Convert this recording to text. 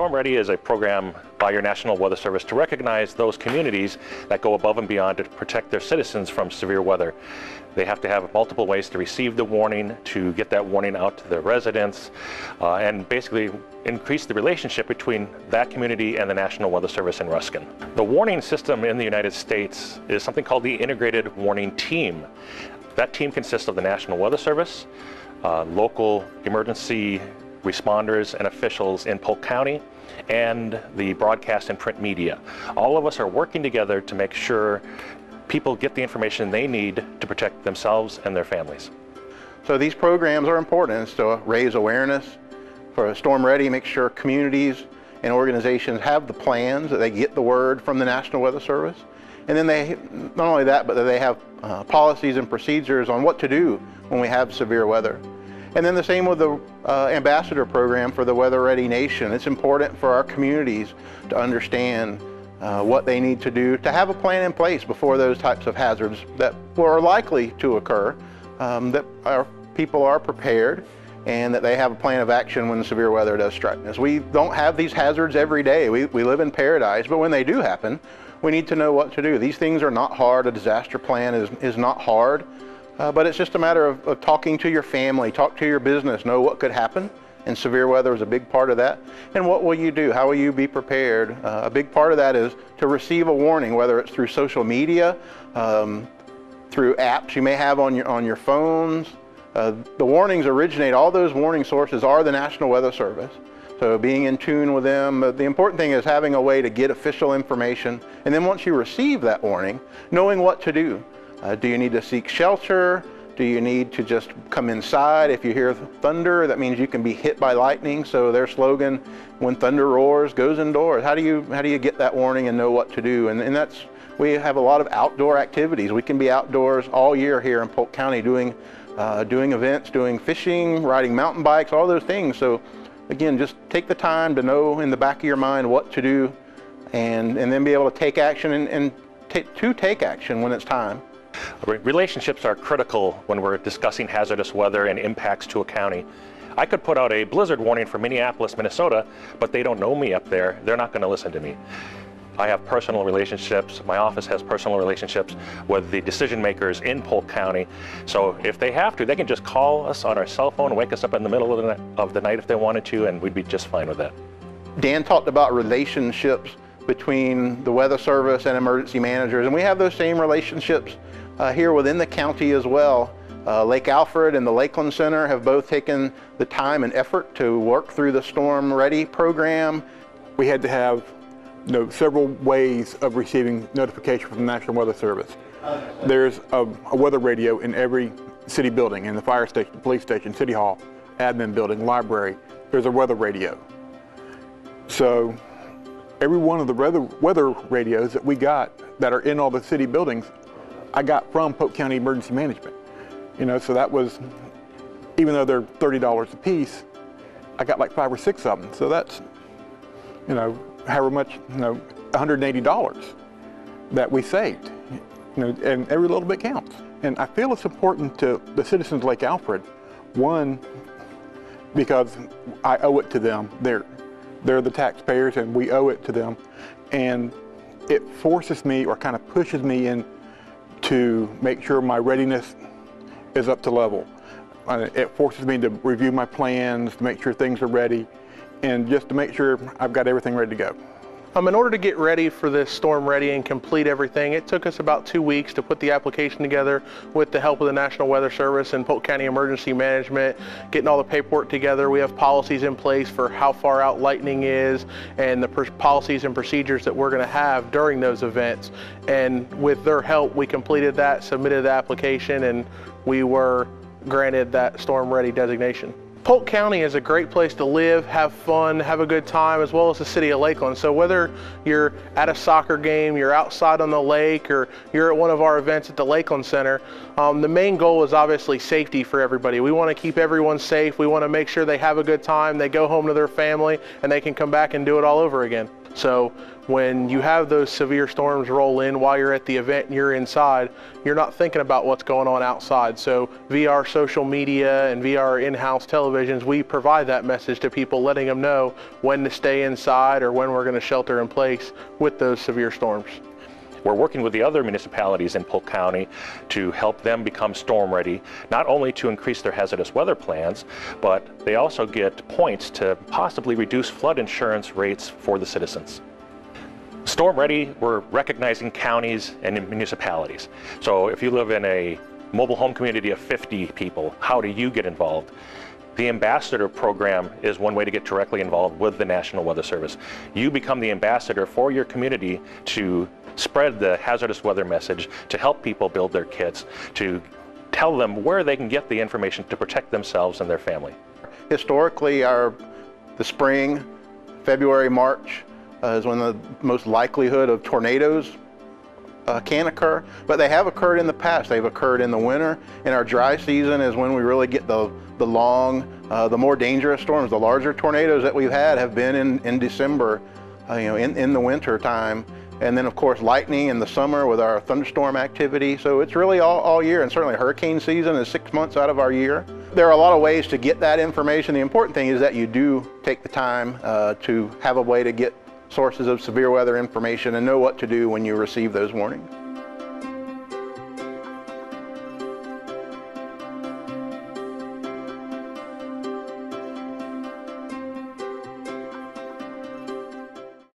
Storm Ready is a program by your National Weather Service to recognize those communities that go above and beyond to protect their citizens from severe weather. They have to have multiple ways to receive the warning, to get that warning out to their residents, and basically increase the relationship between that community and the National Weather Service in Ruskin. The warning system in the United States is something called the Integrated Warning Team. That team consists of the National Weather Service, local emergency responders and officials in Polk County, and the broadcast and print media. All of us are working together to make sure people get the information they need to protect themselves and their families. So these programs are important. It's to raise awareness for Storm Ready, make sure communities and organizations have the plans, that they get the word from the National Weather Service. And then they, not only that, but that they have policies and procedures on what to do when we have severe weather. And then the same with the ambassador program for the Weather Ready Nation. It's important for our communities to understand what they need to do to have a plan in place before those types of hazards that are likely to occur, that our people are prepared and that they have a plan of action when severe weather does strike us. We don't have these hazards every day. We live in paradise, but when they do happen, we need to know what to do. These things are not hard. A disaster plan is not hard. But it's just a matter of talking to your family, talk to your business, know what could happen, and severe weather is a big part of that. And what will you do? How will you be prepared? A big part of that is to receive a warning, whether it's through social media, through apps you may have on your phones. The warnings originate, all those warning sources are the National Weather Service. So being in tune with them, the important thing is having a way to get official information, and then once you receive that warning, knowing what to do. Do you need to seek shelter? Do you need to just come inside? If you hear thunder, that means you can be hit by lightning. So their slogan, when thunder roars, goes indoors. How do you get that warning and know what to do? And we have a lot of outdoor activities. We can be outdoors all year here in Polk County doing events, doing fishing, riding mountain bikes, all those things. So again, just take the time to know in the back of your mind what to do, and then be able to take action and take action when it's time. Relationships are critical when we're discussing hazardous weather and impacts to a county. I could put out a blizzard warning for Minneapolis, Minnesota, but they don't know me up there. They're not going to listen to me. I have personal relationships. My office has personal relationships with the decision makers in Polk County. So if they have to, they can just call us on our cell phone, wake us up in the middle of the night if they wanted to, and we'd be just fine with that. Dan talked about relationships between the Weather Service and emergency managers, and we have those same relationships here within the county as well. Lake Alfred and the Lakeland Center have both taken the time and effort to work through the Storm Ready program. We had to have several ways of receiving notification from the National Weather Service. There's a weather radio in every city building, in the fire station, police station, city hall, admin building, library. There's a weather radio. So every one of the weather radios that we got that are in all the city buildings, I got from Polk County Emergency Management. So that was, even though they're $30 a piece, I got like 5 or 6 of them. So that's, however much, $180 that we saved. And every little bit counts. And I feel it's important to the citizens of Lake Alfred, one, because I owe it to them. They're the taxpayers and we owe it to them. And it forces me, or kind of pushes me in to make sure my readiness is up to level. It forces me to review my plans, to make sure things are ready, and just to make sure I've got everything ready to go. In order to get ready for this Storm Ready and complete everything, it took us about 2 weeks to put the application together with the help of the National Weather Service and Polk County Emergency Management, getting all the paperwork together. We have policies in place for how far out lightning is and the policies and procedures that we're going to have during those events. And with their help, we completed that, submitted the application, and we were granted that Storm Ready designation. Polk County is a great place to live, have fun, have a good time, as well as the city of Lakeland. So whether you're at a soccer game, you're outside on the lake, or you're at one of our events at the Lakeland Center, the main goal is obviously safety for everybody. We want to keep everyone safe. We want to make sure they have a good time, they go home to their family, and they can come back and do it all over again. So when you have those severe storms roll in while you're at the event and you're inside, you're not thinking about what's going on outside. So via our social media and via our in-house televisions, we provide that message to people, letting them know when to stay inside or when we're going to shelter in place with those severe storms. We're working with the other municipalities in Polk County to help them become storm ready, not only to increase their hazardous weather plans, but they also get points to possibly reduce flood insurance rates for the citizens. Storm ready, we're recognizing counties and municipalities. So if you live in a mobile home community of 50 people, how do you get involved? The ambassador program is one way to get directly involved with the National Weather Service. You become the ambassador for your community to spread the hazardous weather message, to help people build their kits, to tell them where they can get the information to protect themselves and their family. Historically, the spring, February, March is when the most likelihood of tornadoes can occur, but they have occurred in the past. They've occurred in the winter, and our dry season is when we really get the long, the more dangerous storms. The larger tornadoes that we've had have been in December, in the winter time. And then of course lightning in the summer with our thunderstorm activity. So it's really all year, and certainly hurricane season is 6 months out of our year. There are a lot of ways to get that information. The important thing is that you do take the time to have a way to get sources of severe weather information and know what to do when you receive those warnings.